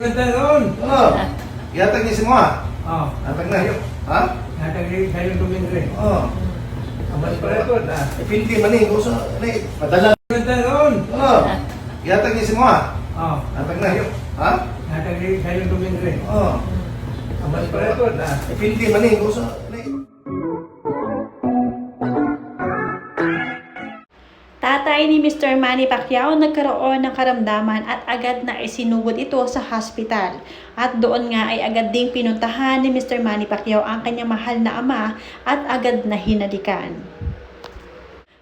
Ganda noon. Oh, ihatag niya si mo ha? Oh. Hatag na. Ha? Natagay kayo tumingin. Oh. Mas parekod ah. Ipinti man eh. Gusto, madala. Ganda noon. Oh, ihatag niya si mo ha? Oh. Hatag na. Ha? Natagay kayo tumingin. Oh. Mas parekod ah. Ipinti man eh. Gusto, Tatay ni Mr. Manny Pacquiao nagkaroon ng karamdaman at agad na isinugod ito sa hospital. At doon nga ay agad ding pinuntahan ni Mr. Manny Pacquiao ang kanyang mahal na ama at agad na hinalikan.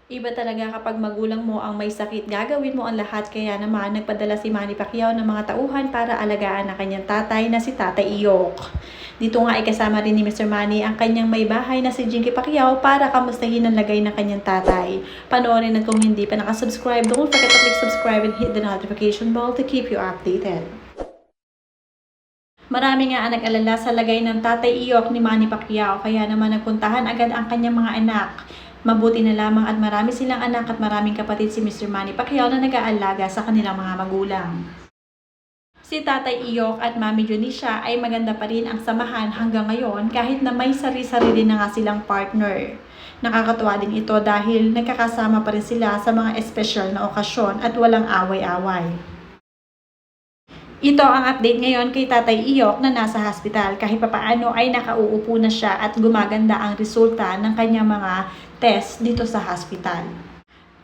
Iba talaga kapag magulang mo ang may sakit, gagawin mo ang lahat, kaya naman nagpadala si Manny Pacquiao ng mga tauhan para alagaan ang kanyang tatay na si Tatay Iyok. Dito nga ay kasama rin ni Mr. Manny ang kanyang may bahay na si Jinky Pacquiao para kamustahin ang lagay ng kanyang tatay. Panoorin at kung hindi pa nakasubscribe, don't forget to click subscribe and hit the notification bell to keep you updated. Marami nga ang nag-alala sa lagay ng Tatay Iyok ni Manny Pacquiao, kaya naman nagpuntahan agad ang kanyang mga anak. Mabuti na lamang at marami silang anak at maraming kapatid si Mr. Manny Pacquiao na nag-aalaga sa kanilang mga magulang. Si Tatay Iyok at Mami Junisha ay maganda pa rin ang samahan hanggang ngayon kahit na may sarili-sarili na nga silang partner. Nakakatuwa din ito dahil nagkakasama pa rin sila sa mga espesyal na okasyon at walang away-away. Ito ang update ngayon kay Tatay Iyok na nasa hospital. Kahit papaano ay nakauupo na siya at gumaganda ang resulta ng kanyang mga test dito sa hospital.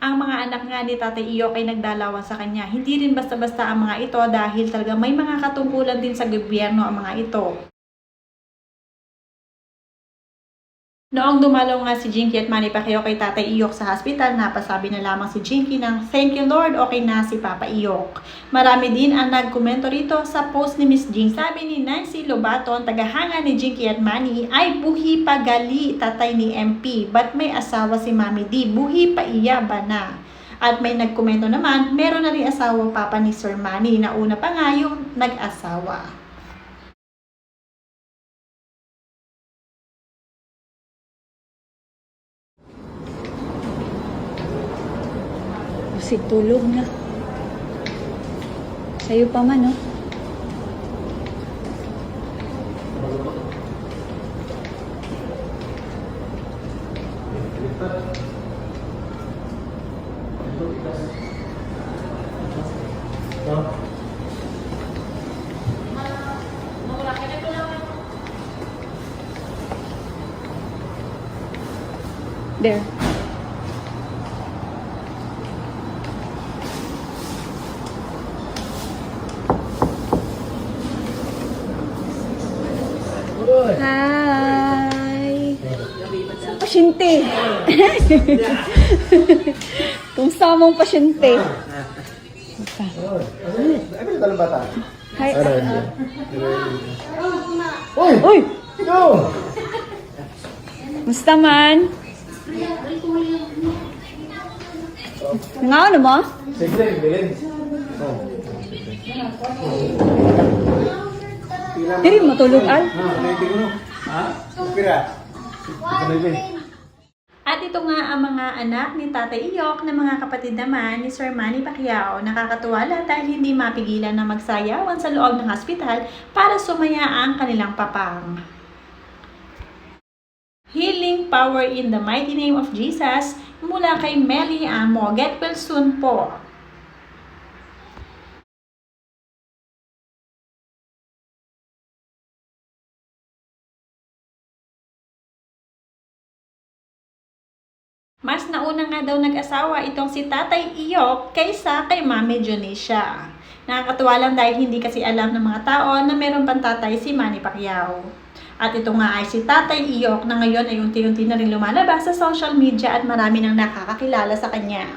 Ang mga anak nga ni Tatay Iyok ay nagdalawan sa kanya. Hindi rin basta-basta ang mga ito dahil talaga may mga katungkulan din sa gobyerno ang mga ito. Noong dumalaw nga si Jinky at Manny Pacquiao kay Tatay Iyok sa hospital, napasabi na lamang si Jinky ng "Thank you Lord, okay na si Papa Iyok." Marami din ang nagkomento rito sa post ni Miss Jing. Sabi ni Nancy Lobaton, tagahanga ni Jinky at Manny, ay buhi pa gali tatay ni MP. Ba't may asawa si Mami D? Buhi pa iya ba na? At may nagkomento naman, meron na rin asawa papa ni Sir Manny. Nauna pa nga yung nag-asawa. Si tulog na. Sa'yo pa man, oh. There. Hi! Saan pasyente? Kumusta mong pasyente? Ano yung dalang bata? Hi! Uy! Uy! Yo! Kumusta man? Nga ano mo? Sige, bilin. Oh. Diri matulog al? Ready ko no? Ha? Pira. At ito nga ang mga anak ni Tatay Iyok na mga kapatid naman ni Sir Manny Pacquiao. Nakakatuwa lang dahil hindi mapigilan na magsayawan sa loob ng hospital para sumaya ang kanilang papang. Healing power in the mighty name of Jesus mula kay Melly Amo. Get well soon po. Mas nauna nga daw nag-asawa itong si Tatay Iyok kaysa kay Mami Junisha. Nakakatuwa lang dahil hindi kasi alam ng mga tao na meron pang tatay si Manny Pacquiao. At ito nga ay si Tatay Iyok na ngayon ay unti-unti na rin lumalabas sa social media at marami nang nakakakilala sa kanya.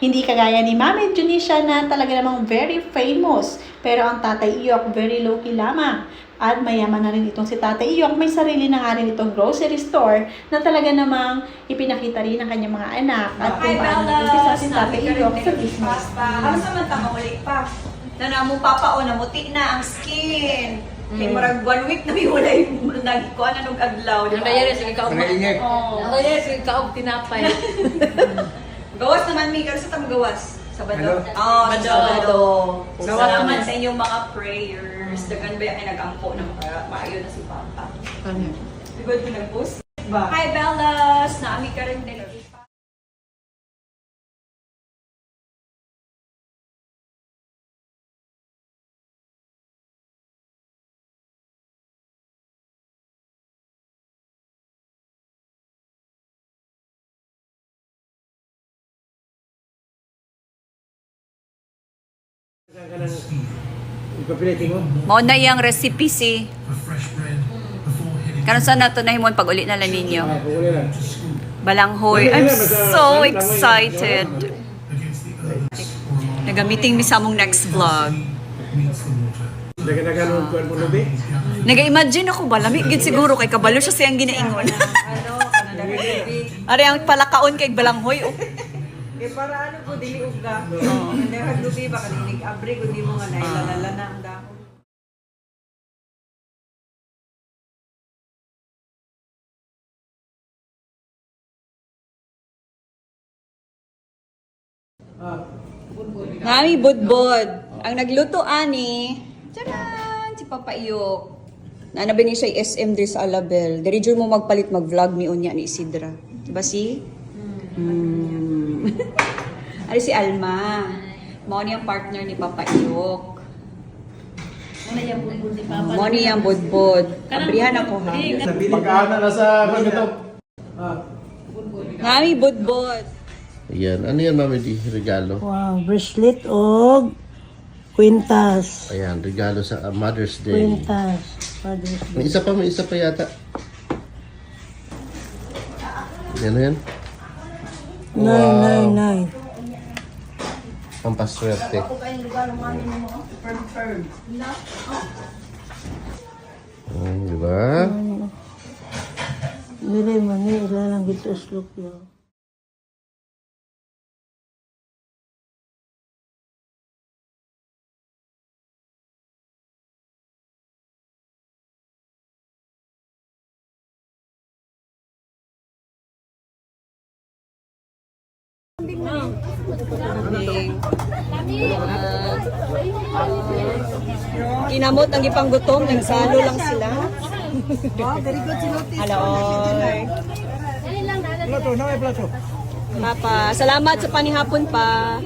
Hindi kagaya ni Mami Junisha na talaga namang very famous, pero ang Tatay Iyok very low-key lamang. At mayaman na rin itong si Tatay Iyok, may sarili na nga rin itong grocery store na talaga namang ipinakita rin ng kanyang mga anak at kung paano nag-umpisa si Tatay Iyok sa business. Ano sa man tama ulit pa? Na mo papa o namuti na ang skin. Kay murag 1 week na may walay nagkuha na nung adlaw. Ang dayari sige ka og Nangingit. Ang dayari sige ka og tinapay. Gawas naman mi kasi tam gawas. Sabado. Ano? Oh, Sabado. Gawas Salamat naman. sa inyong mga prayer. followers. Dagan ba yung nag-ampo na maayo na si Papa. Ano? Di ba ito nag-post? Hi Bellas! Naami ka rin din. Saan ka nang ipapilitin mo? Mao na yung recipe si. Karon sana to na himon pag uli na lang ninyo. Paguli lang. Balanghoy. I'm so excited. Nagamiting mi sa mong next vlog. Dagan-dagan mo mo lubi. Naga-imagine ako ba lamig gid siguro kay kabalo siya siyang ginaingon. Ari ang palakaon kay balanghoy. Oh. Eh para ano po dili ugga. Hindi haglubi ba kaninig abre kundi mo nga nailalala na ang dahon. Nami budbod. Ang nagluto ani. Taran si Papa Iyok. Nanabi ni siya SM diri sa Alabel. Diri jud mo magpalit mag-vlog mi unya ni Isidra. Diba si? Ari si Alma. Mao ni ang partner ni Papa Iyok. Mao ni ang budbod. Abrihan ako ha. Pagkaana na sa ganito. Nami budbod. Ayan. Ano yan, Mami Di? Regalo? Wow, bracelet o kwintas. Ayan, regalo sa Mother's Day. Kwintas. Father's Day. May isa pa yata. Yan yan. Nine. Pampaswerte. Di ba? Nilay man ni ilalang gito slok yun. Kinamot ang ipanggutom, nagsalo lang sila. Wow, very good si Lotis. Hello. Plato, na may plato. Papa, salamat sa panihapon pa.